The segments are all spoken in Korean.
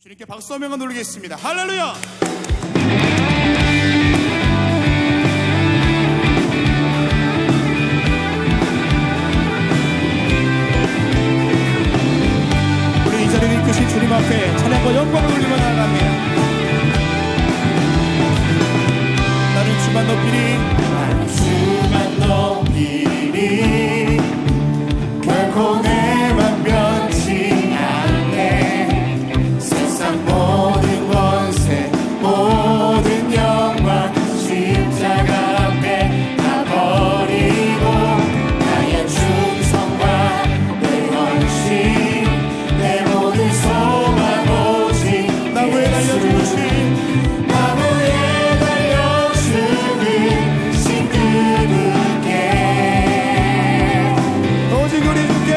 주님께 박수 한 번만 돌리겠습니다. 할렐루야! 우리 이 자리를 이끄신 주님 앞에 찬양과 영광을 올리며 나아갑니다. 나는 주만 높이리, 나는 주만 높이리, 결코 내맘 변치 않네. 세상 모든 권세 모든 영광 십자가 앞에 다 버리고 나의 충성과 내 헌신 내 모든 소망 오직 나무에 달려주신 나무에 달려주신 신그분께 오직 우리 주께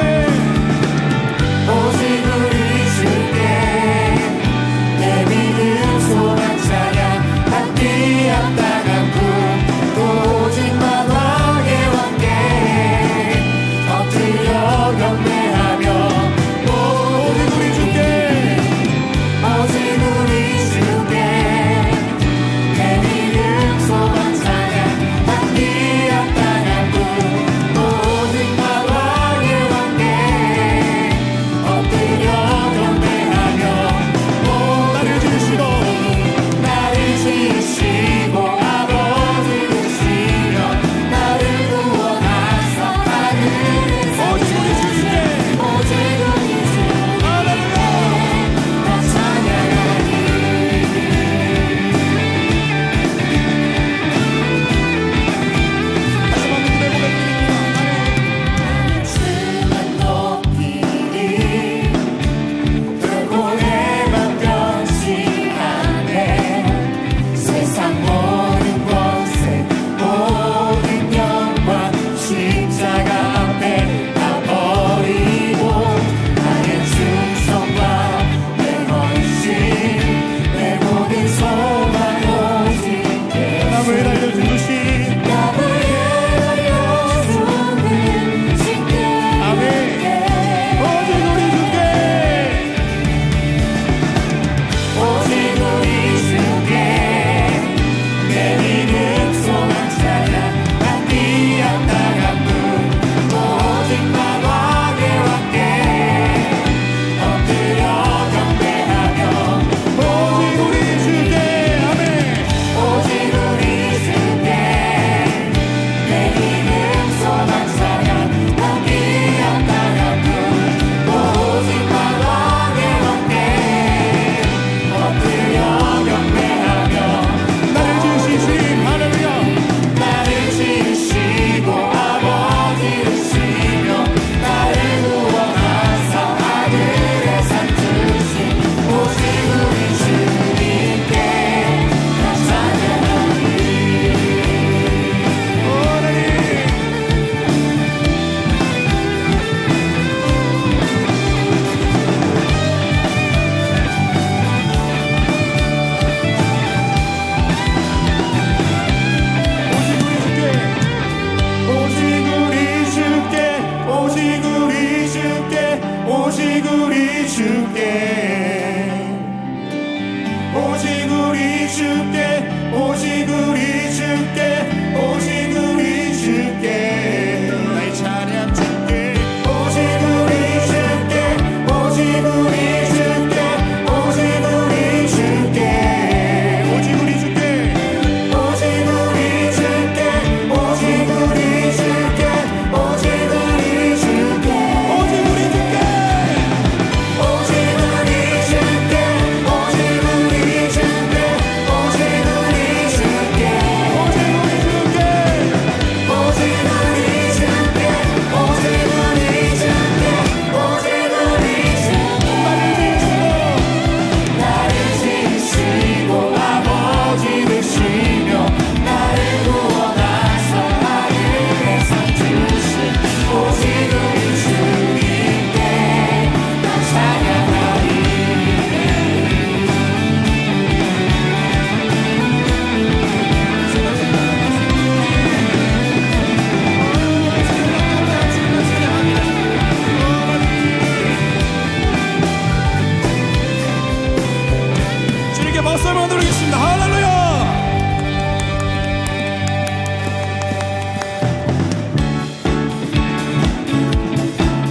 박수 한번 드리겠습니다. 할렐루야.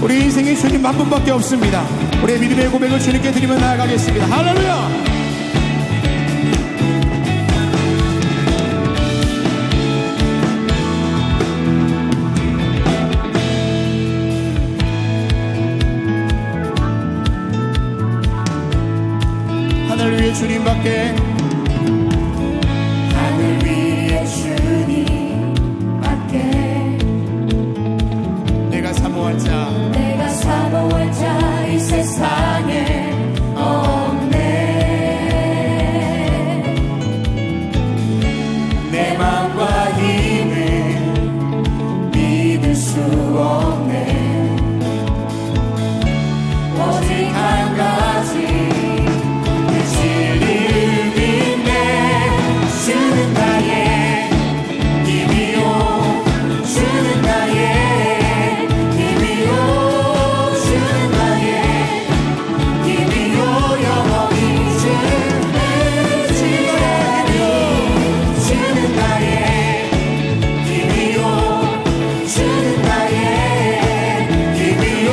우리 인생에 주님 한 분밖에 없습니다. 우리의 믿음의 고백을 주님께 드리며 나아가겠습니다. 할렐루야. 하늘 위에 주님밖에, 하늘 위에 주님밖에 내가 사모할 자 이 세상에 없네. 내 맘과 힘을 믿을 수 없네. 오직 한 가지 그 진리를 믿네. 주는 나의 힘이요, 주는 나의 힘이요, 주는 나의 힘이요, 영원히 주는 주는 나의 힘이요, 주는 나의 힘이요,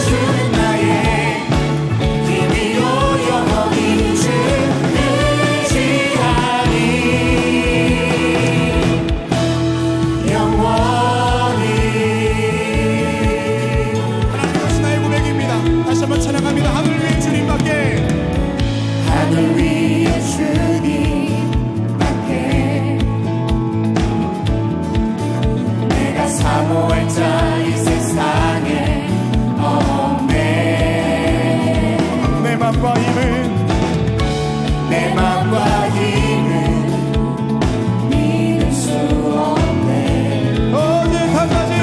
주는 나의 힘이요, 영원히 주시하니 영원히. 하나님 것이 나의 고백입니다. 다시 한번 찬양합니다. 하늘 위에 주님밖에, 하늘 위에 주님밖에 내가 사모할 자 이 세상에 없네. 내 맘과 힘을 내 맘과 힘을 믿을 수 없네. 오직 한 가지,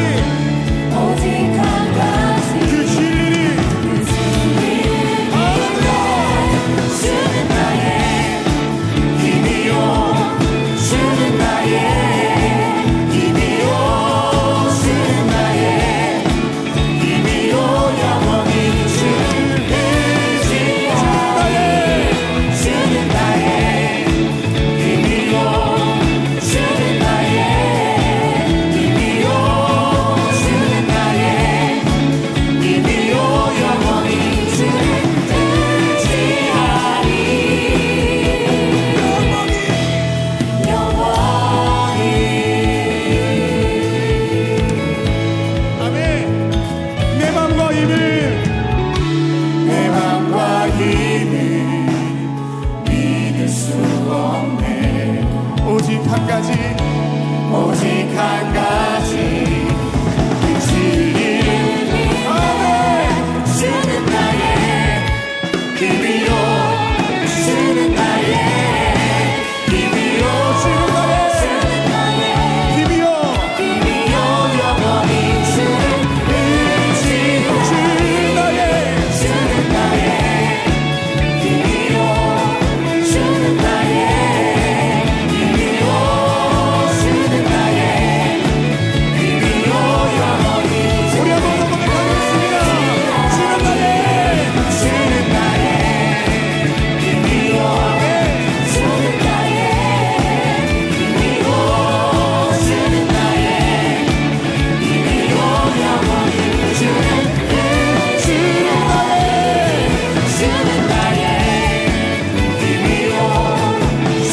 오직 한 가지 그 진리를 그 진리를 믿네. 주는 나의 힘이요, 주는 나의 힘이요, 주는 나의 힘이요, 영원히 주는 지하에. 주는 나의 힘이요, 주는 나의 힘이요, 주는 나의 힘이요, 영원히 주는 지하리. 영원히. 아멘. 내 맘과 힘을 내 맘과 힘을 믿을 수 없네. 오직 한 가지, 오직 한 가지 그 진리를 믿네. 주는 나의 힘이요, 주는 나의 힘이요, 주는 나의 힘이여, 힘이요, 영원히 주는 의지로 주는 나의 주는 나의 힘이요, 주는 나의 힘이요, 주는 나의 힘이요, 영원히 우리 한번 더 고백하겠습니다. 주는 나의 주는 나의 힘이요, 주는 나의 힘이요, 주는 나의 힘이요, 영원히 주는 주는 나의 힘이요,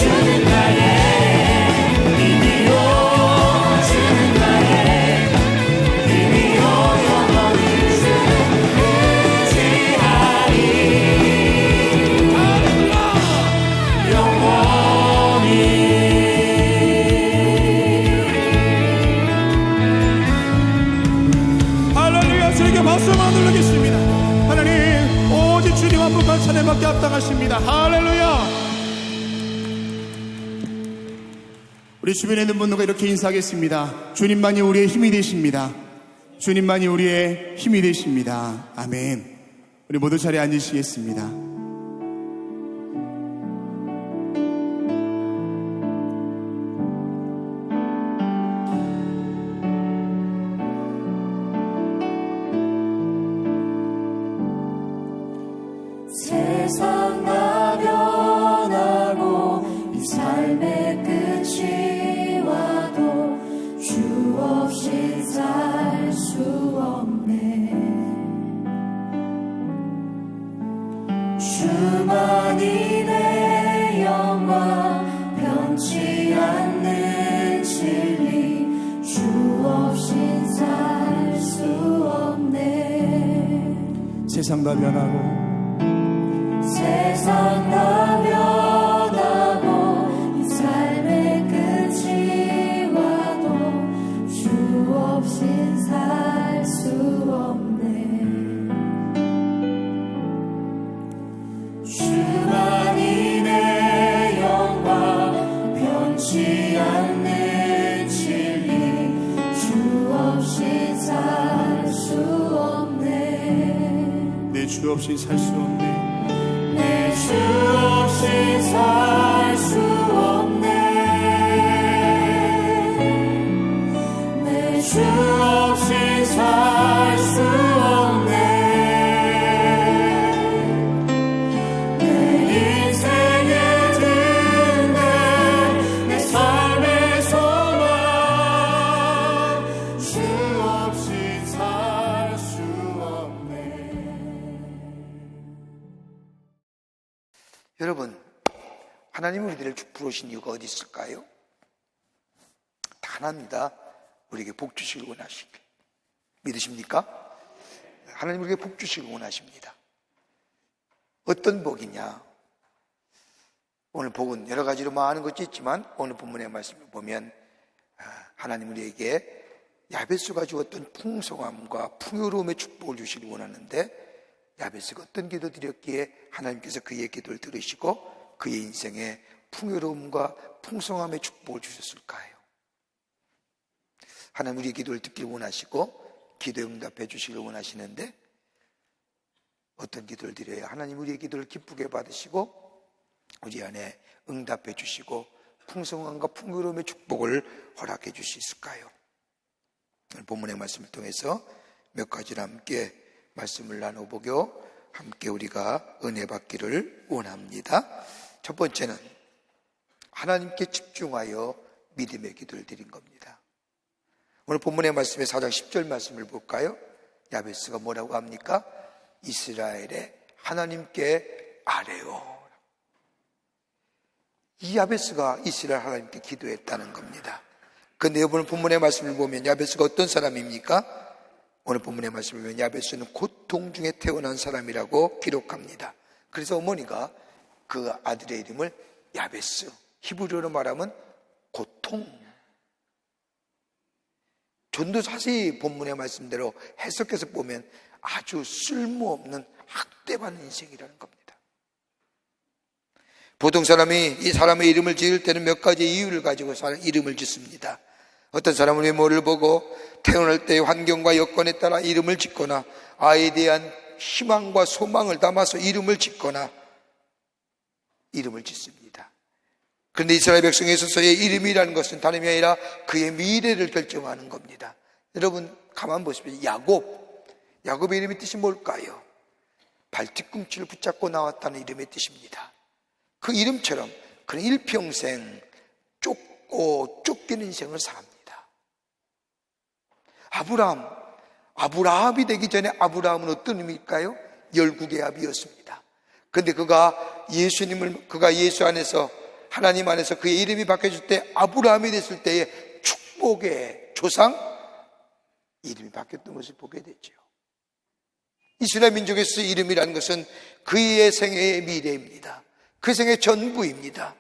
주는 나의 힘이요, 주는 나의 힘이요, 영원히 주는 의지하리. 영원히. 할렐루야. 주님께 박수만 누르겠습니다. 하나님, 오직 주님 한 분만 찬양받게 합당하십니다. 할렐루야. 우리 주변에 있는 분들과 이렇게 인사하겠습니다. 주님만이 우리의 힘이 되십니다. 주님만이 우리의 힘이 되십니다. 아멘. 우리 모두 자리에 앉으시겠습니다. 세상 가벼 이 삶의 끝이 와도 주 없이 살 수 없네. 주만이 내 영광 변치 않는 진리 주 없인 살 수 없네. 세상 다 변하고 세상 다 변하고 이 삶의 끝이 와도 주 없인 살 수 없네. 주만이 내 영광 변치 않는 진리 주 없이 살 수 없네. 내 주 없이 살 수 없네. 내 주 없이 살 수 없네. 내 주 없이 살 수 없네. 여러분, 하나님은 우리를 부르신 이유가 어디 있을까요? 단 하나입니다. 우리에게 복 주시길 원하시길. 믿으십니까? 하나님 우리에게 복 주시길 원하십니다. 어떤 복이냐? 오늘 복은 여러 가지로 많은 것이 있지만 오늘 본문의 말씀을 보면 하나님 우리에게 야베스가 주었던 풍성함과 풍요로움의 축복을 주시길 원하는데, 야베스가 어떤 기도 드렸기에 하나님께서 그의 기도를 들으시고 그의 인생에 풍요로움과 풍성함의 축복을 주셨을까요? 하나님 우리의 기도를 듣길 원하시고 기도에 응답해 주시길 원하시는데, 어떤 기도를 드려야 하나님 우리의 기도를 기쁘게 받으시고 우리 안에 응답해 주시고 풍성함과 풍요로움의 축복을 허락해 주실까요? 오늘 본문의 말씀을 통해서 몇 가지를 함께 말씀을 나눠보고 함께 우리가 은혜 받기를 원합니다. 첫 번째는 하나님께 집중하여 믿음의 기도를 드린 겁니다. 오늘 본문의 말씀의 4장 10절 말씀을 볼까요? 야베스가 뭐라고 합니까? 이스라엘의 하나님께 아뢰오. 이 야베스가 이스라엘 하나님께 기도했다는 겁니다. 그런데 이번 본문의 말씀을 보면 야베스가 어떤 사람입니까? 오늘 본문의 말씀을 보면 야베스는 고통 중에 태어난 사람이라고 기록합니다. 그래서 어머니가 그 아들의 이름을 야베스, 히브리어로 말하면 고통. 좀 더 자세히 본문의 말씀대로 해석해서 보면 아주 쓸모없는 학대받는 인생이라는 겁니다. 보통 사람이 이 사람의 이름을 지을 때는 몇 가지 이유를 가지고 이름을 짓습니다. 어떤 사람은 외모를 보고 태어날 때의 환경과 여건에 따라 이름을 짓거나 아이에 대한 희망과 소망을 담아서 이름을 짓거나 이름을 짓습니다. 그런데 이스라엘 백성에 있어서의 이름이라는 것은 다름이 아니라 그의 미래를 결정하는 겁니다. 여러분 가만 보십시오. 야곱의 이름의 뜻이 뭘까요? 발뒤꿈치를 붙잡고 나왔다는 이름의 뜻입니다. 그 이름처럼 그는 일평생 쫓고 쫓기는 인생을 삽니다. 아브라함이 되기 전에 아브라함은 어떤 의미일까요? 열국의 아비였습니다. 그런데 그가 예수 안에서 하나님 안에서 그의 이름이 바뀌어질 때 아브라함이 됐을 때의 축복의 조상 이름이 바뀌었던 것을 보게 됐죠. 이스라엘 민족에서 이름이라는 것은 그의 생애의 미래입니다. 그 생의 전부입니다.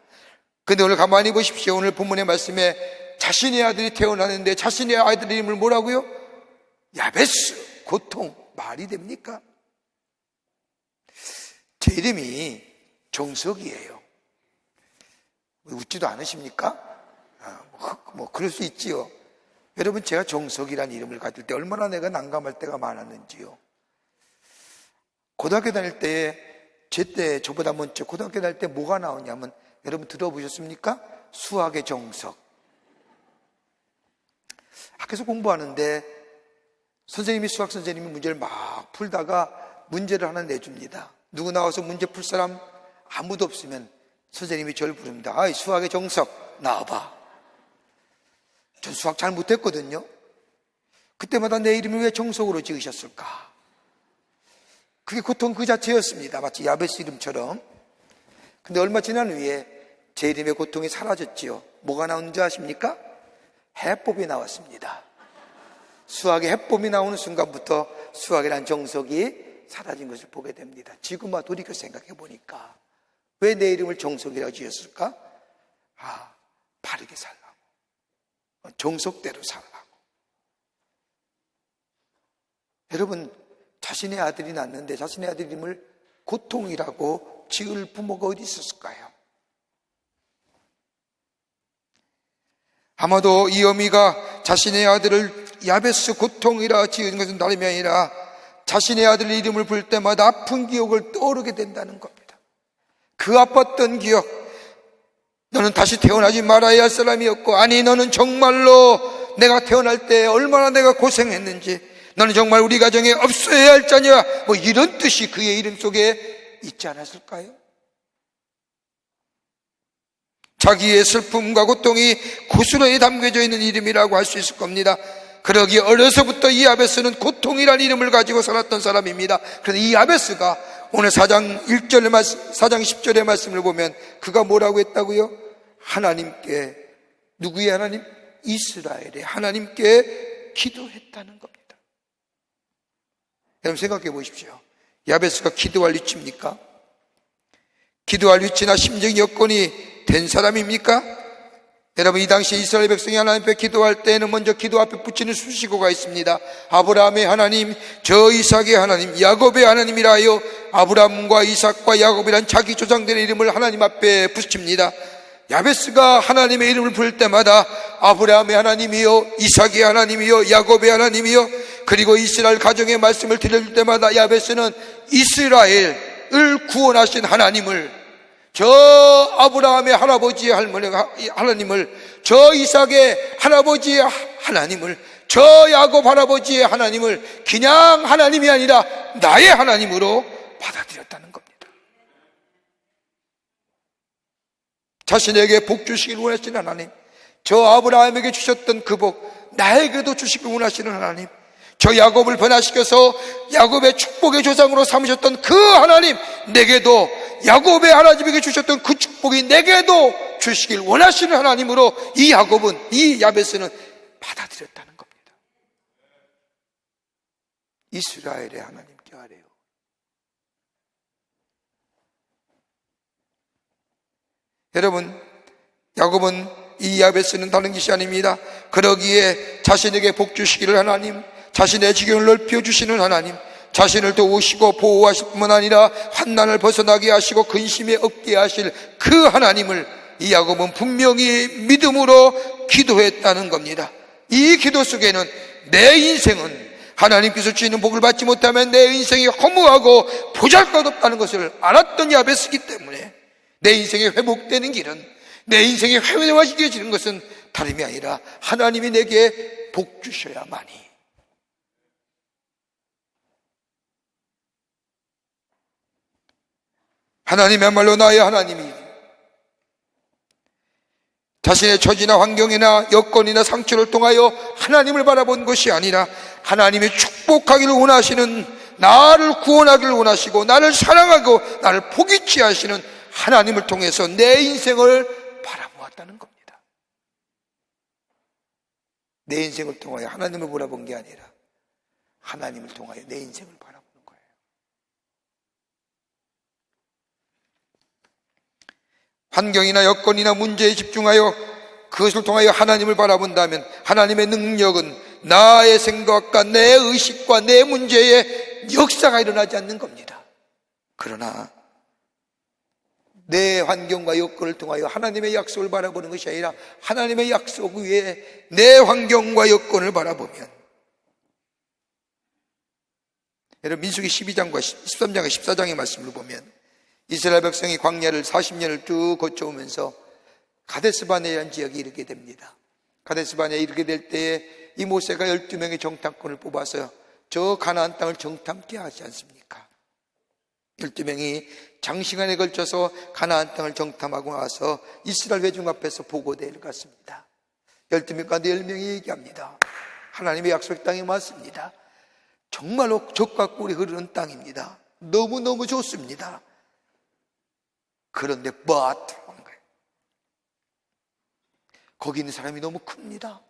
그런데 오늘 가만히 보십시오. 오늘 본문의 말씀에 자신의 아들이 태어나는데 자신의 아들의 이름을 뭐라고요? 야베스, 고통. 말이 됩니까? 제 이름이 정석이에요. 웃지도 않으십니까? 그럴 수 있지요. 여러분 제가 정석이라는 이름을 가질 때 얼마나 내가 난감할 때가 많았는지요. 고등학교 다닐 때 저보다 먼저 고등학교 다닐 때 뭐가 나오냐면 여러분 들어보셨습니까? 수학의 정석. 학교에서 공부하는데 수학 선생님이 문제를 막 풀다가 문제를 하나 내줍니다. 누구 나와서 문제 풀 사람 아무도 없으면 선생님이 저를 부릅니다. 아이, 수학의 정석 나와봐. 전 수학 잘 못했거든요. 그때마다 내 이름을 왜 정석으로 지으셨을까? 그게 고통 그 자체였습니다. 마치 야베스 이름처럼. 근데 얼마 지난 후에 제 이름의 고통이 사라졌지요. 뭐가 나온지 아십니까? 해법이 나왔습니다. 수학의 해법이 나오는 순간부터 수학이란 정석이 사라진 것을 보게 됩니다. 지금 돌이켜 생각해 보니까 왜 내 이름을 정석이라고 지었을까? 바르게 살라고, 정석대로 살라고. 여러분, 자신의 아들이 낳는데 자신의 아들 이름을 고통이라고 지을 부모가 어디 있었을까요? 아마도 이 어미가 자신의 아들을 야베스 고통이라 지은 것은 다름이 아니라 자신의 아들 이름을 부를 때마다 아픈 기억을 떠오르게 된다는 겁니다. 그 아팠던 기억, 너는 다시 태어나지 말아야 할 사람이었고, 아니 너는 정말로 내가 태어날 때 얼마나 내가 고생했는지, 너는 정말 우리 가정에 없어야 할 자냐, 이런 뜻이 그의 이름 속에 있지 않았을까요? 자기의 슬픔과 고통이 고스란히 담겨져 있는 이름이라고 할 수 있을 겁니다. 그러기에 어려서부터 이 야베스는 고통이라는 이름을 가지고 살았던 사람입니다. 그런데 이 야베스가 오늘 4장 10절의 말씀을 보면 그가 뭐라고 했다고요? 하나님께, 누구의 하나님? 이스라엘의 하나님께 기도했다는 겁니다. 여러분 생각해 보십시오. 야베스가 기도할 위치입니까? 기도할 위치나 심정 여건이 된 사람입니까? 여러분, 이 당시 이스라엘 백성이 하나님 앞에 기도할 때에는 먼저 기도 앞에 붙이는 수식어가 있습니다. 아브라함의 하나님, 저 이삭의 하나님, 야곱의 하나님이라 하여 아브라함과 이삭과 야곱이란 자기 조상들의 이름을 하나님 앞에 붙입니다. 야베스가 하나님의 이름을 부를 때마다 아브라함의 하나님이요, 이삭의 하나님이요, 야곱의 하나님이요, 그리고 이스라엘 가정의 말씀을 드릴 때마다 야베스는 이스라엘을 구원하신 하나님을, 저 아브라함의 할아버지의 하나님을, 저 이삭의 할아버지의 하나님을, 저 야곱 할아버지의 하나님을 그냥 하나님이 아니라 나의 하나님으로 받아들였다는 겁니다. 자신에게 복 주시길 원하시는 하나님, 저 아브라함에게 주셨던 그 복 나에게도 주시길 원하시는 하나님, 저 야곱을 변화시켜서 야곱의 축복의 조상으로 삼으셨던 그 하나님, 내게도 야곱의 하나님에게 주셨던 그 축복이 내게도 주시길 원하시는 하나님으로 이 야베스는 받아들였다는 겁니다. 이스라엘의 하나님께 하래요. 여러분, 야곱은 이 야베스는 다른 것이 아닙니다. 그러기에 자신에게 복 주시기를 하나님, 자신의 지경을 넓혀주시는 하나님, 자신을 도우시고 보호하실 뿐만 아니라 환난을 벗어나게 하시고 근심에 없게 하실 그 하나님을 이 야곱은 분명히 믿음으로 기도했다는 겁니다. 이 기도 속에는 내 인생은 하나님께서 주시는 복을 받지 못하면 내 인생이 허무하고 보잘것없다는 것을 알았던 야베스이기 때문에 내 인생이 회복되는 길은, 내 인생이 회복되어지는 것은 다름이 아니라 하나님이 내게 복 주셔야만이. 하나님이야말로 나의 하나님이 자신의 처지나 환경이나 여건이나 상처를 통하여 하나님을 바라본 것이 아니라 하나님이 축복하기를 원하시는, 나를 구원하기를 원하시고 나를 사랑하고 나를 포기치 하시는 하나님을 통해서 내 인생을 바라보았다는 겁니다. 내 인생을 통하여 하나님을 바라본 게 아니라 하나님을 통하여 내 인생을 바라보는 거예요. 환경이나 여건이나 문제에 집중하여 그것을 통하여 하나님을 바라본다면 하나님의 능력은 나의 생각과 내 의식과 내 문제에 역사가 일어나지 않는 겁니다. 그러나 내 환경과 여건을 통하여 하나님의 약속을 바라보는 것이 아니라 하나님의 약속 위에 내 환경과 여건을 바라보면, 여러분 민수기 12장과 13장과 14장의 말씀을 보면 이스라엘 백성이 광야를 40년을 쭉 거쳐오면서 가데스바네라는 지역에 이르게 됩니다. 가데스바네에 이르게 될 때에 이 모세가 12명의 정탐꾼을 뽑아서 저 가나안 땅을 정탐케 하지 않습니까? 12명이 장시간에 걸쳐서 가나안 땅을 정탐하고 나서 이스라엘 회중 앞에서 보고대회를 갔습니다. 12명 가운데 10명이 얘기합니다. 하나님의 약속 땅이 맞습니다. 정말로 젖과 꿀이 흐르는 땅입니다. 너무너무 좋습니다. 그런데 but 하는 거예요. 거기 있는 사람이 너무 큽니다.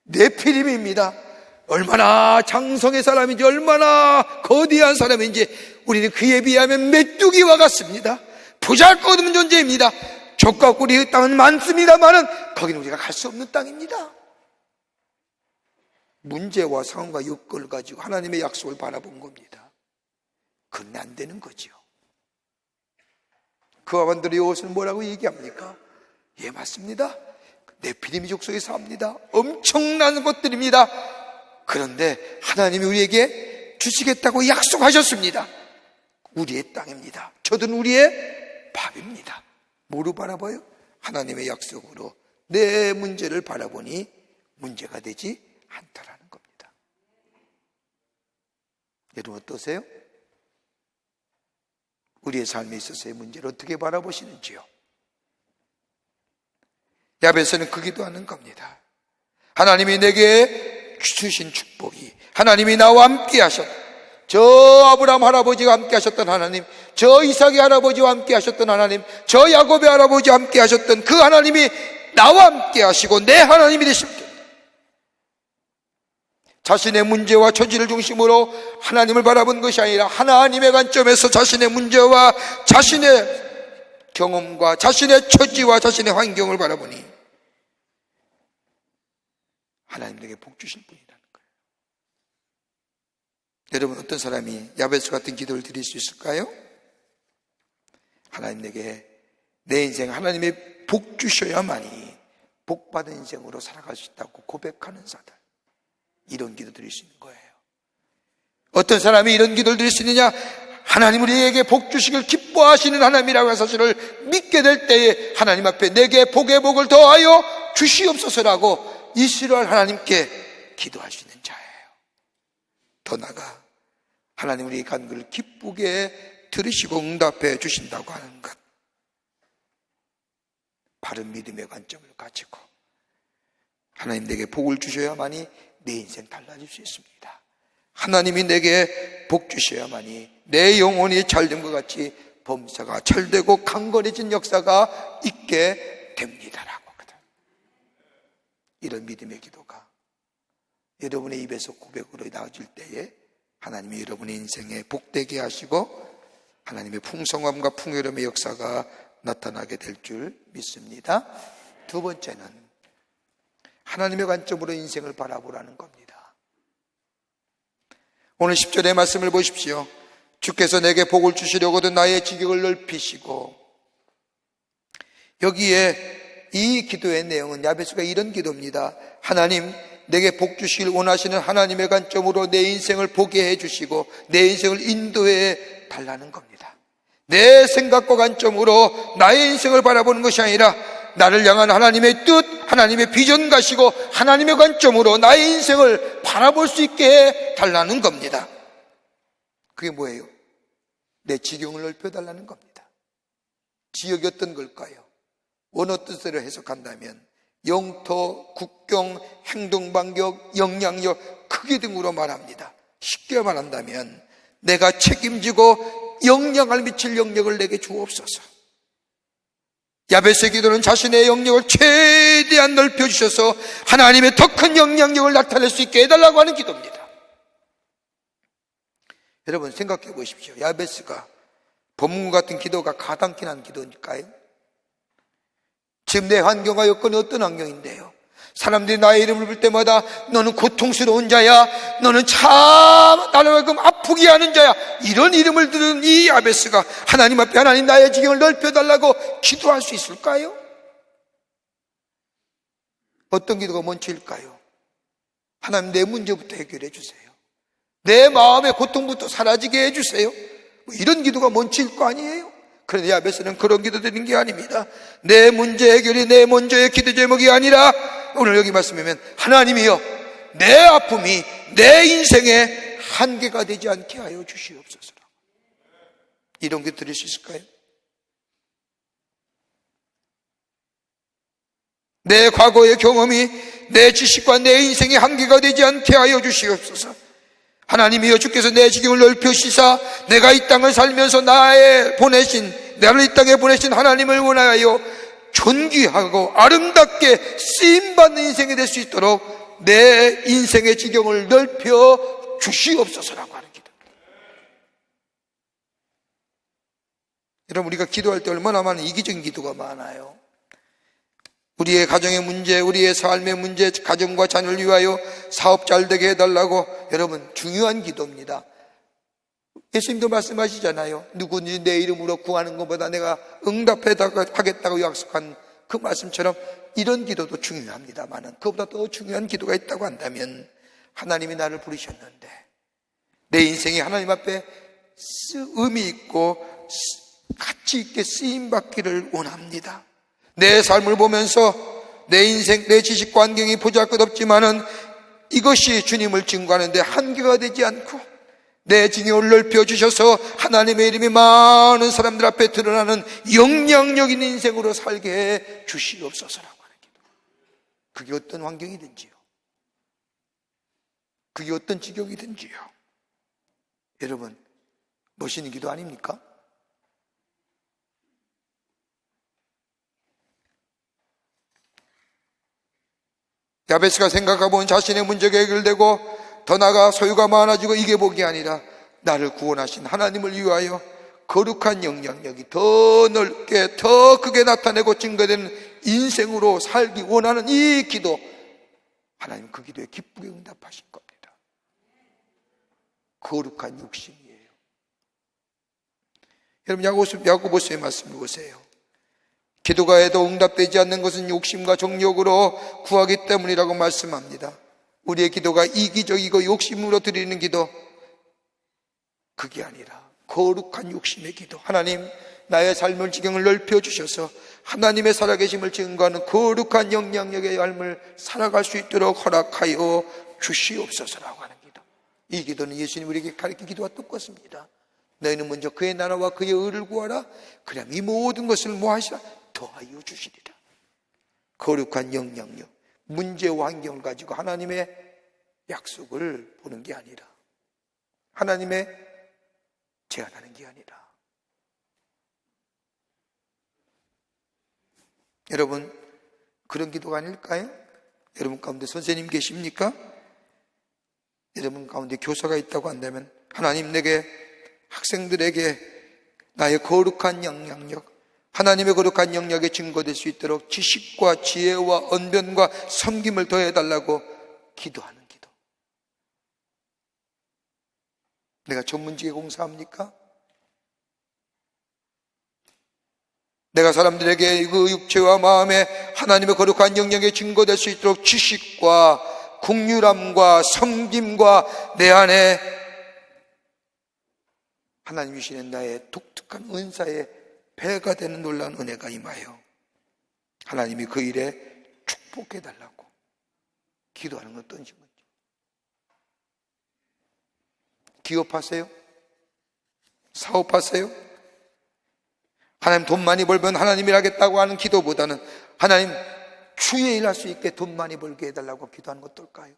네피림입니다. 얼마나 장성의 사람인지, 얼마나 거대한 사람인지 우리는 그에 비하면 메뚜기와 같습니다. 보잘것없는 존재입니다. 젖과 꿀이 땅은 많습니다만은 거기는 우리가 갈 수 없는 땅입니다. 문제와 상황과 여건을 가지고 하나님의 약속을 바라본 겁니다. 그런데 안 되는 거죠. 그와 반대로 여호수아는 뭐라고 얘기합니까? 예, 맞습니다. 네피림 족속에 삽니다. 엄청난 것들입니다. 그런데 하나님이 우리에게 주시겠다고 약속하셨습니다. 우리의 땅입니다. 저들은 우리의 밥입니다. 뭐로 바라봐요? 하나님의 약속으로 내 문제를 바라보니 문제가 되지 않더라는 겁니다. 여러분 어떠세요? 우리의 삶에 있어서의 문제를 어떻게 바라보시는지요? 야베스는 그 기도하는 겁니다. 하나님이 내게 주신 축복이, 하나님이 나와 함께 하셨다. 저 아브라함 할아버지가 함께 하셨던 하나님, 저 이삭의 할아버지와 함께 하셨던 하나님, 저 야곱의 할아버지와 함께 하셨던 그 하나님이 나와 함께 하시고 내 하나님이 되십니다. 자신의 문제와 처지를 중심으로 하나님을 바라본 것이 아니라 하나님의 관점에서 자신의 문제와 자신의 경험과 자신의 처지와 자신의 환경을 바라보니 하나님에게 복 주실 분이라는 거예요. 여러분 어떤 사람이 야베스 같은 기도를 드릴 수 있을까요? 하나님에게 내 인생 하나님의 복 주셔야만이 복받은 인생으로 살아갈 수 있다고 고백하는 사들, 이런 기도 드릴 수 있는 거예요. 어떤 사람이 이런 기도를 드릴 수 있느냐? 하나님 우리에게 복 주시길 기뻐하시는 하나님이라고 하는 사실을 믿게 될 때에 하나님 앞에 내게 복의 복을 더하여 주시옵소서라고 이스라엘 하나님께 기도할 수 있는 자예요. 더 나아가 하나님 우리의 간구를 기쁘게 들으시고 응답해 주신다고 하는 것, 바른 믿음의 관점을 가지고 하나님 내게 복을 주셔야만이 내 인생 달라질 수 있습니다. 하나님이 내게 복 주셔야만이 내 영혼이 잘된 것 같이 범사가 잘되고 강건해진 역사가 있게 됩니다라고 하거든. 이런 믿음의 기도가 여러분의 입에서 고백으로 나와질 때에 하나님이 여러분의 인생에 복되게 하시고 하나님의 풍성함과 풍요로움의 역사가 나타나게 될 줄 믿습니다. 두 번째는 하나님의 관점으로 인생을 바라보라는 겁니다. 오늘 10절의 말씀을 보십시오. 주께서 내게 복을 주시려거든 나의 지경을 넓히시고, 여기에 이 기도의 내용은 야베스가 이런 기도입니다. 하나님 내게 복 주시길 원하시는 하나님의 관점으로 내 인생을 보게 해주시고 내 인생을 인도해 달라는 겁니다. 내 생각과 관점으로 나의 인생을 바라보는 것이 아니라 나를 향한 하나님의 뜻, 하나님의 비전 가시고 하나님의 관점으로 나의 인생을 바라볼 수 있게 해 달라는 겁니다. 그게 뭐예요? 내 지경을 넓혀달라는 겁니다. 지역이 어떤 걸까요? 원어 뜻대로 해석한다면 영토, 국경, 행동반경, 영향력, 크기 등으로 말합니다. 쉽게 말한다면 내가 책임지고 영향을 미칠 영역을 내게 주옵소서. 야베스의 기도는 자신의 영역을 최대한 넓혀주셔서 하나님의 더 큰 영향력을 나타낼 수 있게 해달라고 하는 기도입니다. 여러분 생각해 보십시오. 야베스가 법문 같은 기도가 가당키 난 기도일까요? 지금 내 환경과 여건이 어떤 환경인데요? 사람들이 나의 이름을 부를 때마다 너는 고통스러운 자야, 너는 참 나를 아프게 하는 자야, 이런 이름을 들은 이 야베스가 하나님 앞에 하나님 나의 지경을 넓혀달라고 기도할 수 있을까요? 어떤 기도가 먼저일까요? 하나님 내 문제부터 해결해 주세요. 내 마음의 고통부터 사라지게 해주세요. 이런 기도가 먼저일 거 아니에요? 그런데 야베스는 그런 기도 드리는 게 아닙니다. 내 문제 해결이 내 먼저의 기도 제목이 아니라 오늘 여기 말씀하면 하나님이여 내 아픔이 내 인생의 한계가 되지 않게 하여 주시옵소서. 이런 기도 드릴 수 있을까요? 내 과거의 경험이 내 지식과 내 인생의 한계가 되지 않게 하여 주시옵소서. 하나님이여, 주께서 내 지경을 넓혀시사 내가 이 땅을 살면서 나를 이 땅에 보내신 하나님을 원하여 존귀하고 아름답게 쓰임받는 인생이 될 수 있도록 내 인생의 지경을 넓혀 주시옵소서라고 하는 기도. 여러분, 우리가 기도할 때 얼마나 많은 이기적인 기도가 많아요. 우리의 가정의 문제, 우리의 삶의 문제, 가정과 자녀를 위하여 사업 잘 되게 해달라고, 여러분, 중요한 기도입니다. 예수님도 말씀하시잖아요. 누구든지 내 이름으로 구하는 것보다 내가 응답하겠다고 약속한 그 말씀처럼 이런 기도도 중요합니다만, 그보다 더 중요한 기도가 있다고 한다면, 하나님이 나를 부르셨는데 내 인생이 하나님 앞에 의미 있고 가치 있게 쓰임받기를 원합니다. 내 삶을 보면서 내 인생, 내 지식과 환경이 보잘것없지만은 이것이 주님을 증거하는데 한계가 되지 않고 내 지경을 넓혀주셔서 하나님의 이름이 많은 사람들 앞에 드러나는 영향력 있는 인생으로 살게 해 주시옵소서라고 하는 기도. 그게 어떤 환경이든지요, 그게 어떤 지경이든지요, 여러분, 멋있는 기도 아닙니까? 야베스가 생각해본 자신의 문제가 해결되고 더 나아가 소유가 많아지고 이게 복이 아니라 나를 구원하신 하나님을 위하여 거룩한 영향력이 더 넓게 더 크게 나타내고 증거되는 인생으로 살기 원하는 이 기도, 하나님 그 기도에 기쁘게 응답하신 겁니다. 거룩한 욕심이에요. 여러분, 야고보서의 말씀을 보세요. 기도가 해도 응답되지 않는 것은 욕심과 정욕으로 구하기 때문이라고 말씀합니다. 우리의 기도가 이기적이고 욕심으로 드리는 기도, 그게 아니라 거룩한 욕심의 기도. 하나님, 나의 삶의 지경을 넓혀주셔서 하나님의 살아계심을 증거하는 거룩한 영향력의 삶을 살아갈 수 있도록 허락하여 주시옵소서라고 하는 기도. 이 기도는 예수님 우리에게 가르친 기도와 똑같습니다. 너희는 먼저 그의 나라와 그의 의를 구하라. 그럼 이 모든 것을 뭐하시라? 더하여 주시리라. 거룩한 영향력, 문제와 환경을 가지고 하나님의 약속을 보는 게 아니라, 하나님의 제안하는 게 아니라, 여러분, 그런 기도가 아닐까요? 여러분 가운데 선생님 계십니까? 여러분 가운데 교사가 있다고 한다면, 하나님, 내게 학생들에게 나의 거룩한 영향력, 하나님의 거룩한 영역에 증거될 수 있도록 지식과 지혜와 언변과 섬김을 더해달라고 기도하는 기도. 내가 전문직에 공사합니까? 내가 사람들에게 그 육체와 마음에 하나님의 거룩한 영역에 증거될 수 있도록 지식과 국률함과 섬김과 내 안에 하나님 주시는 나의 독특한 은사에 배가 되는 놀라운 은혜가 임하여 하나님이 그 일에 축복해달라고 기도하는 건 어떤 거죠? 기업하세요? 사업하세요? 하나님 돈 많이 벌면 하나님이 하겠다고 하는 기도보다는 하나님 주의 일 할 수 있게 돈 많이 벌게 해달라고 기도하는 것 어떨까요?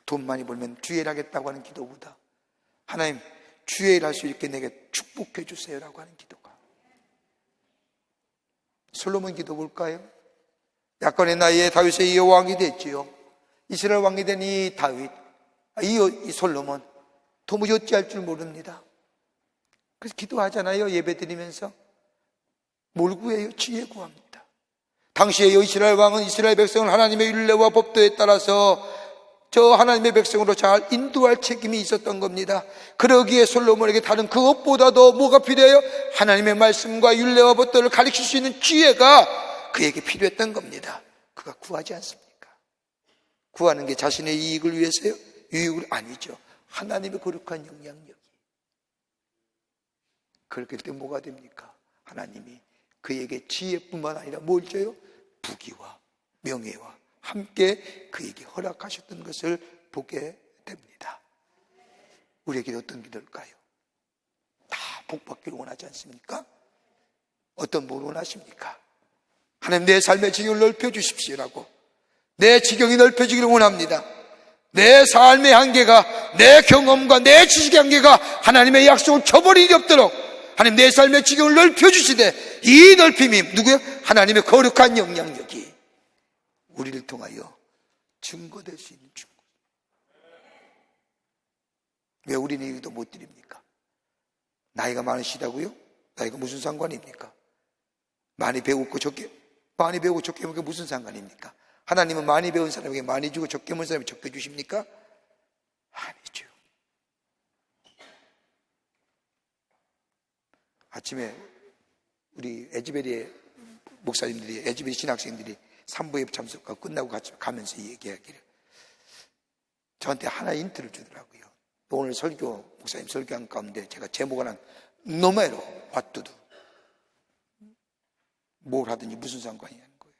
돈 많이 벌면 주의 일 하겠다고 하는 기도보다 하나님 주의 일 할 수 있게 내게 축복해 주세요라고 하는 기도가. 솔로몬 기도 볼까요? 약간의 나이에 다윗의 이어 왕이 됐지요. 이스라엘 왕이 된 이 다윗, 이 솔로몬 도무지 어찌할 줄 모릅니다. 그래서 기도하잖아요. 예배 드리면서 뭘 구해요? 지혜 구합니다. 당시에 이스라엘 왕은 이스라엘 백성을 하나님의 율례와 법도에 따라서 저 하나님의 백성으로 잘 인도할 책임이 있었던 겁니다. 그러기에 솔로몬에게 다른 그것보다도 뭐가 필요해요? 하나님의 말씀과 율례와 법도를 가르칠 수 있는 지혜가 그에게 필요했던 겁니다. 그가 구하지 않습니까? 구하는 게 자신의 이익을 위해서요? 유익을 아니죠. 하나님의 거룩한 영향력이. 그렇기 때문에 뭐가 됩니까? 하나님이 그에게 지혜뿐만 아니라 뭘 줘요? 부귀와 명예와 함께 그에게 허락하셨던 것을 보게 됩니다. 우리에게 어떤 기도일까요? 다 복받기를 원하지 않습니까? 어떤 복을 원하십니까? 하나님, 내 삶의 지경을 넓혀주십시오라고. 내 지경이 넓혀지기를 원합니다. 내 삶의 한계가, 내 경험과 내 지식의 한계가 하나님의 약속을 저버릴 일이 없도록 하나님, 내 삶의 지경을 넓혀주시되, 이 넓힘이 누구요? 하나님의 거룩한 영향력이 우리를 통하여 증거될 수 있는 증거. 왜 우리는 이기도 못 드립니까? 나이가 많으시다고요? 나이가 무슨 상관입니까? 많이 배우고 적게 배우면 무슨 상관입니까? 하나님은 많이 배운 사람에게 많이 주고 적게 배운 사람에게 적게 주십니까? 아니죠. 아침에 우리 에즈베리 목사님들이, 에즈베리 신학생들이 3부에 참석하고 끝나고 같이 가면서 얘기하기를 저한테 하나 힌트를 주더라고요. 오늘 설교, 목사님 설교한 가운데 제가 제목을 한 노매로 왓두두, 뭘 하든지 무슨 상관이냐는 거예요.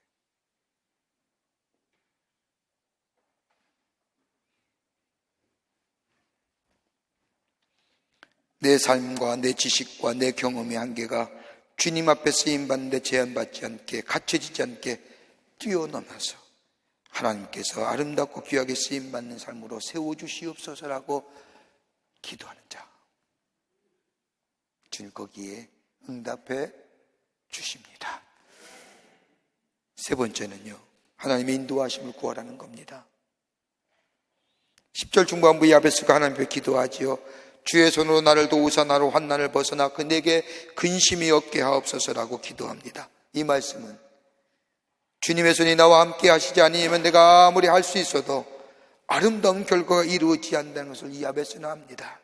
내 삶과 내 지식과 내 경험의 한계가 주님 앞에 쓰임받는데 제한받지 않게, 갇혀지지 않게 뛰어넘어서 하나님께서 아름답고 귀하게 쓰임받는 삶으로 세워주시옵소서라고 기도하는 자, 주님 거기에 응답해 주십니다. 세 번째는요, 하나님의 인도하심을 구하라는 겁니다. 10절 중반부 야베스가 하나님 앞에 기도하지요. 주의 손으로 나를 도우사 나로 환난을 벗어나 그 내게 근심이 없게 하옵소서라고 기도합니다. 이 말씀은 주님의 손이 나와 함께 하시지 아니하면 내가 아무리 할 수 있어도 아름다운 결과가 이루어지지 않는다는 것을 이 야베스는 압니다.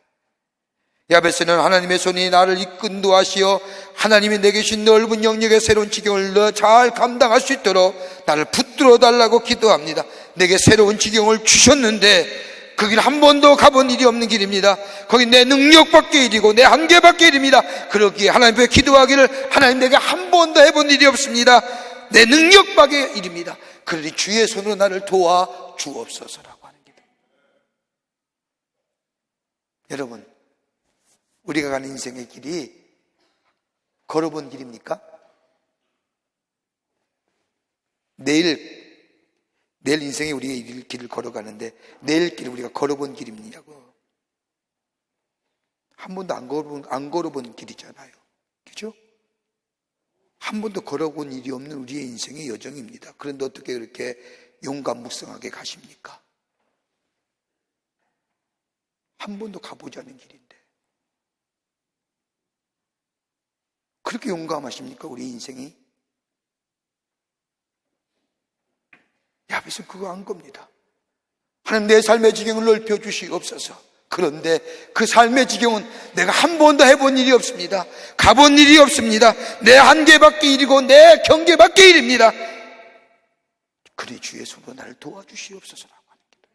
야베스는 하나님의 손이 나를 이끈도하시어 하나님이 내게 주신 넓은 영역의 새로운 지경을 잘 감당할 수 있도록 나를 붙들어 달라고 기도합니다. 내게 새로운 지경을 주셨는데 그 길 한 번도 가본 일이 없는 길입니다. 거기 내 능력 밖의 일이고 내 한계 밖의 일입니다. 그러기에 하나님 앞에 기도하기를 하나님, 내가 한 번도 해본 일이 없습니다. 내 능력 밖의 일입니다. 그러니 주의 손으로 나를 도와 주옵소서라고 하는 기도. 여러분, 우리가 가는 인생의 길이 걸어본 길입니까? 내일 인생에 우리가 길을 걸어가는데 내일 길을 우리가 걸어본 길입니다고. 한 번도 안 걸어본 길이잖아요. 그죠? 한 번도 걸어본 일이 없는 우리의 인생의 여정입니다. 그런데 어떻게 그렇게 용감무성하게 가십니까? 한 번도 가보지 않은 길인데 그렇게 용감하십니까? 우리 인생이? 야베스는 그거 안 겁니다. 하나님, 내 삶의 지경을 넓혀주시옵소서. 그런데 그 삶의 지경은 내가 한 번도 해본 일이 없습니다. 가본 일이 없습니다. 내 한계 밖의 일이고 내 경계 밖의 일입니다. 그러니 주의 손으로 나를 도와주시옵소서라고 하는 기도.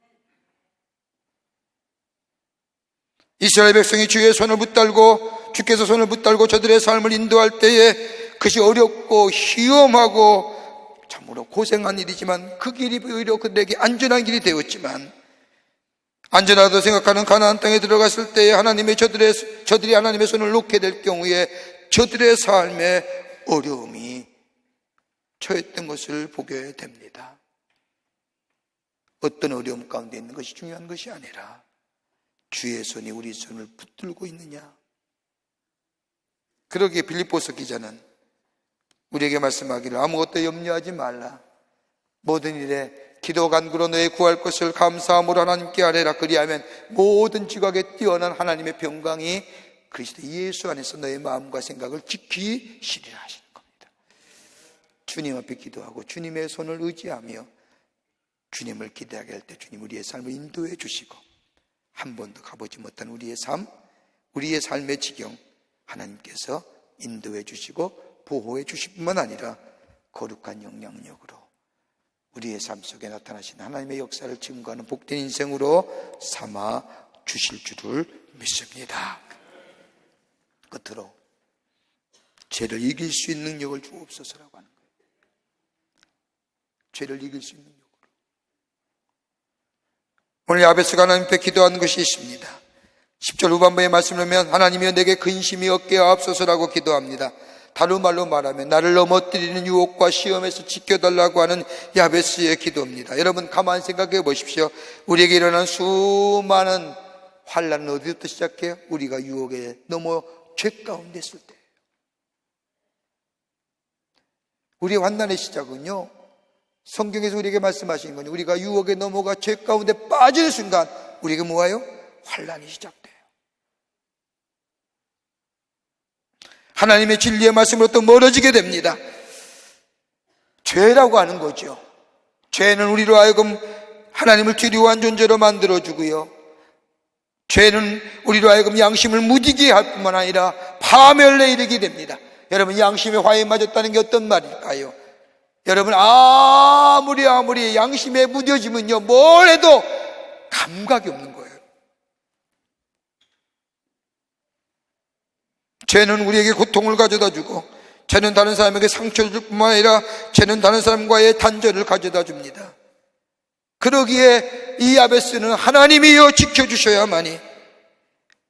이스라엘 백성이 주의 손을 붙들고, 주께서 손을 붙들고 저들의 삶을 인도할 때에 그것이 어렵고 위험하고 참으로 고생한 일이지만 그 길이 오히려 그들에게 안전한 길이 되었지만, 안전하다고 생각하는 가나안 땅에 들어갔을 때에 저들이 하나님의 손을 놓게 될 경우에 저들의 삶에 어려움이 처했던 것을 보게 됩니다. 어떤 어려움 가운데 있는 것이 중요한 것이 아니라 주의 손이 우리 손을 붙들고 있느냐. 그러기에 빌립보서 기자는 우리에게 말씀하기를 아무것도 염려하지 말라. 모든 일에 기도 간구로 너의 구할 것을 감사함으로 하나님께 아뢰라. 그리하면 모든 지각에 뛰어난 하나님의 평강이 그리스도 예수 안에서 너의 마음과 생각을 지키시리라 하시는 겁니다. 주님 앞에 기도하고 주님의 손을 의지하며 주님을 기대하게 할 때 주님 우리의 삶을 인도해 주시고, 한 번도 가보지 못한 우리의 삶, 우리의 삶의 지경 하나님께서 인도해 주시고 보호해 주실 뿐만 아니라 거룩한 영향력으로 우리의 삶 속에 나타나신 하나님의 역사를 증거하는 복된 인생으로 삼아 주실 줄을 믿습니다. 끝으로 죄를 이길 수 있는 능력을 주옵소서라고 하는 거예요. 죄를 이길 수 있는 능력으로. 오늘 야베스가 하나님 앞에 기도한 것이 있습니다. 10절 후반부의 말씀을 보면 하나님이여 내게 근심이 없게 하옵소서라고 기도합니다. 다른 말로 말하면 나를 넘어뜨리는 유혹과 시험에서 지켜달라고 하는 야베스의 기도입니다. 여러분 가만히 생각해 보십시오. 우리에게 일어난 수많은 환난은 어디부터 시작해요? 우리가 유혹에 넘어 죄 가운데 있을 때. 우리의 환난의 시작은요, 성경에서 우리에게 말씀하신 건 우리가 유혹에 넘어가 죄 가운데 빠지는 순간 우리에게 뭐예요? 환난이 시작돼요. 하나님의 진리의 말씀으로부터 멀어지게 됩니다. 죄라고 하는 거죠. 죄는 우리로 하여금 하나님을 두려워한 존재로 만들어주고요, 죄는 우리로 하여금 양심을 무디게 할 뿐만 아니라 파멸에 이르게 됩니다. 여러분, 양심에 화에 맞았다는 게 어떤 말일까요? 여러분, 아무리 양심에 무뎌지면요, 뭘 해도 감각이 없는 거예요. 죄는 우리에게 고통을 가져다 주고, 죄는 다른 사람에게 상처를 줄 뿐만 아니라 죄는 다른 사람과의 단절을 가져다 줍니다. 그러기에 이 야베스는 하나님이여 지켜주셔야만이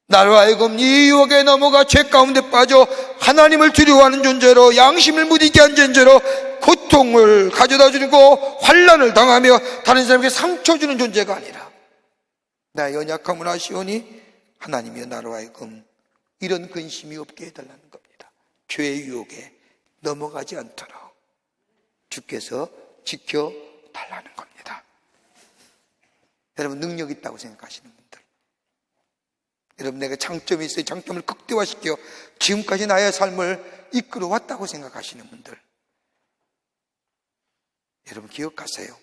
나로 하여금 이 유혹에 넘어가 죄 가운데 빠져 하나님을 두려워하는 존재로, 양심을 무디게 한 존재로 고통을 가져다 주고 환난을 당하며 다른 사람에게 상처 주는 존재가 아니라 나의 연약함을 아시오니 하나님이여 나로 하여금 이런 근심이 없게 해달라는 겁니다. 죄의 유혹에 넘어가지 않도록 주께서 지켜달라는 겁니다. 여러분, 능력 있다고 생각하시는 분들, 여러분 내가 장점이 있어요. 장점을 극대화시켜 지금까지 나의 삶을 이끌어왔다고 생각하시는 분들, 여러분 기억하세요.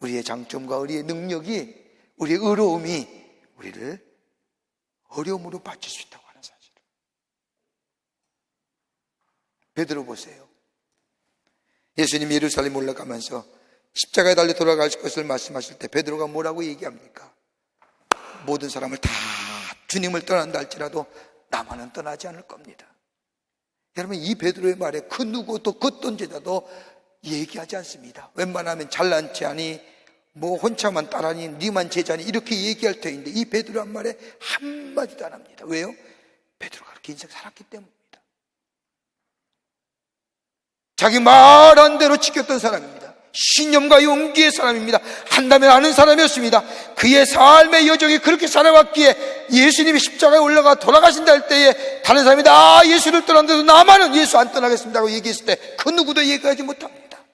우리의 장점과 우리의 능력이, 우리의 의로움이 우리를 어려움으로 바칠 수 있다고 하는 사실을. 베드로 보세요. 예수님이 예루살렘 올라가면서 십자가에 달려 돌아갈 것을 말씀하실 때 베드로가 뭐라고 얘기합니까? 모든 사람을 다 주님을 떠난다 할지라도 나만은 떠나지 않을 겁니다. 여러분, 이 베드로의 말에 그 누구도 그 어떤 제자도 얘기하지 않습니다. 웬만하면 잘난 체하니 뭐 혼자만 따라니 니만 제자니 이렇게 얘기할 터인데 이 베드로 한 말에 한마디도 안 합니다. 왜요? 베드로가 그렇게 인생 살았기 때문입니다. 자기 말한 대로 지켰던 사람입니다. 신념과 용기의 사람입니다. 한다면 아는 사람이었습니다. 그의 삶의 여정이 그렇게 살아왔기에 예수님이 십자가에 올라가 돌아가신다 할 때에 다른 사람이 나 예수를 떠났는데도 나만은 예수 안 떠나겠습니다고 얘기했을 때 그 누구도 얘기하지 못합니다.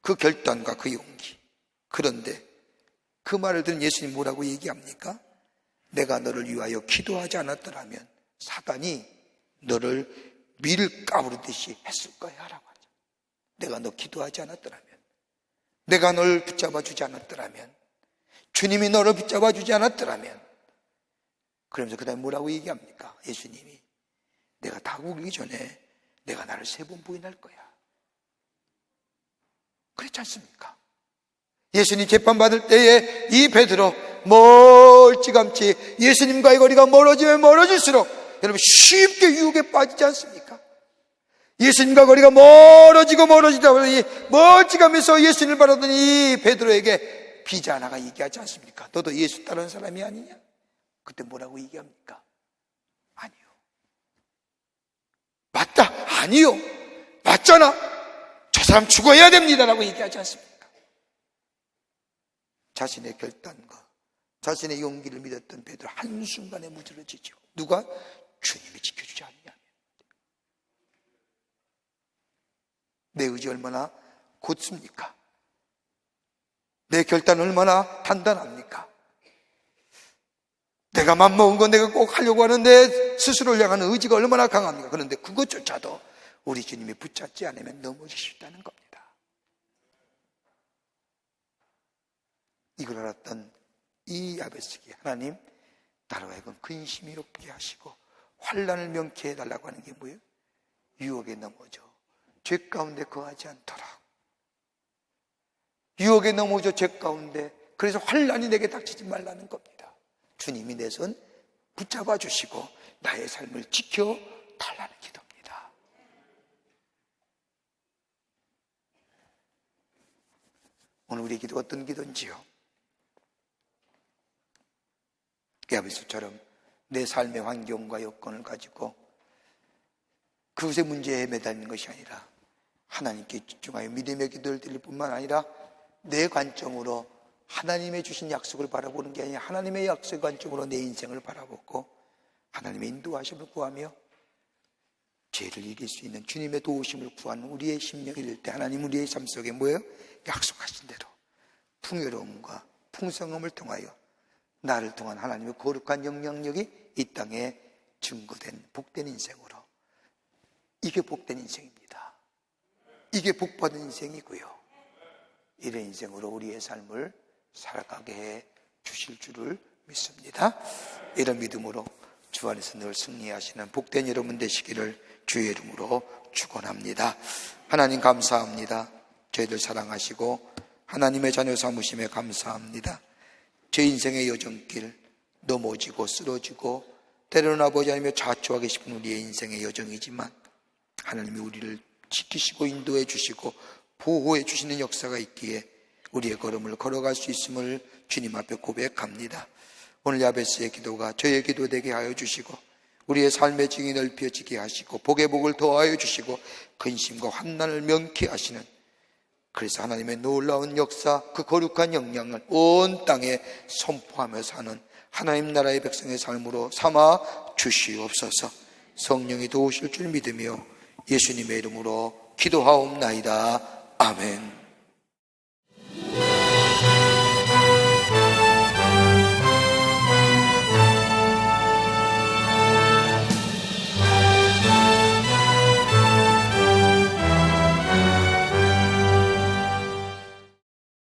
그 결단과 그 용기. 그런데 그 말을 들은 예수님 뭐라고 얘기합니까? 내가 너를 위하여 기도하지 않았더라면 사단이 너를 밀을 까부르듯이 했을 거야 라고 하죠. 내가 너 기도하지 않았더라면, 내가 널 붙잡아 주지 않았더라면, 주님이 너를 붙잡아 주지 않았더라면. 그러면서 그 다음에 뭐라고 얘기합니까? 예수님이 내가 다 우기 전에 내가 나를 3번 부인할 거야. 그렇지 않습니까? 예수님 재판받을 때에 이 베드로 멀찌감치 예수님과의 거리가 멀어지면 멀어질수록 여러분 쉽게 유혹에 빠지지 않습니까? 예수님과 거리가 멀어지다 보니 멀찌감해서 예수님을 바라던 이 베드로에게 비자 하나가 얘기하지 않습니까? 너도 예수 따르는 사람이 아니냐? 그때 뭐라고 얘기합니까? 아니요. 맞다. 아니요. 맞잖아. 저 사람 죽어야 됩니다 라고 얘기하지 않습니까? 자신의 결단과 자신의 용기를 믿었던 베드로 한순간에 무너지죠. 누가? 주님이 지켜주지 않느냐. 내 의지 얼마나 곧습니까? 내 결단 얼마나 단단합니까? 내가 맘먹은 건 내가 꼭 하려고 하는 내 스스로를 향하는 의지가 얼마나 강합니까? 그런데 그것조차도 우리 주님이 붙잡지 않으면 넘어질 수 있다는 겁니다. 이걸 알았던 이 야베스에게 하나님 나로 하여금 근심이 없게 하시고 환난을 명케 해달라고 하는 게 뭐예요? 유혹에 넘어져 죄 가운데 거하지 않도록. 유혹에 넘어져 죄 가운데, 그래서 환난이 내게 닥치지 말라는 겁니다. 주님이 내 손 붙잡아 주시고 나의 삶을 지켜 달라는 기도입니다. 오늘 우리의 기도가 어떤 기도인지요? 야베스처럼 내 삶의 환경과 여건을 가지고 그것의 문제에 매달리는 것이 아니라 하나님께 집중하여 믿음의 기도를 드릴 뿐만 아니라 내 관점으로 하나님의 주신 약속을 바라보는 게 아니라 하나님의 약속의 관점으로 내 인생을 바라보고 하나님의 인도하심을 구하며 죄를 이길 수 있는 주님의 도우심을 구하는 우리의 심령이 될 때 하나님 우리의 삶 속에 뭐예요? 약속하신 대로 풍요로움과 풍성함을 통하여 나를 통한 하나님의 거룩한 영향력이 이 땅에 증거된 복된 인생으로, 이게 복된 인생입니다. 이게 복받은 인생이고요, 이런 인생으로 우리의 삶을 살아가게 해 주실 줄을 믿습니다. 이런 믿음으로 주 안에서 늘 승리하시는 복된 여러분 되시기를 주의 이름으로 축원합니다. 하나님 감사합니다. 저희들 사랑하시고 하나님의 자녀 삼으심에 감사합니다. 제 인생의 여정길 넘어지고 쓰러지고 때로는 아버지 하나님의 좌초하게 싶은 우리의 인생의 여정이지만 하나님이 우리를 지키시고 인도해 주시고 보호해 주시는 역사가 있기에 우리의 걸음을 걸어갈 수 있음을 주님 앞에 고백합니다. 오늘 야베스의 기도가 저의 기도 되게 하여 주시고 우리의 삶의 증이 넓혀지게 하시고 복의 복을 더하여 주시고 근심과 환난을 명케 하시는, 그래서 하나님의 놀라운 역사, 그 거룩한 영향을 온 땅에 선포하며 사는 하나님 나라의 백성의 삶으로 삼아 주시옵소서. 성령이 도우실 줄 믿으며 예수님의 이름으로 기도하옵나이다. 아멘.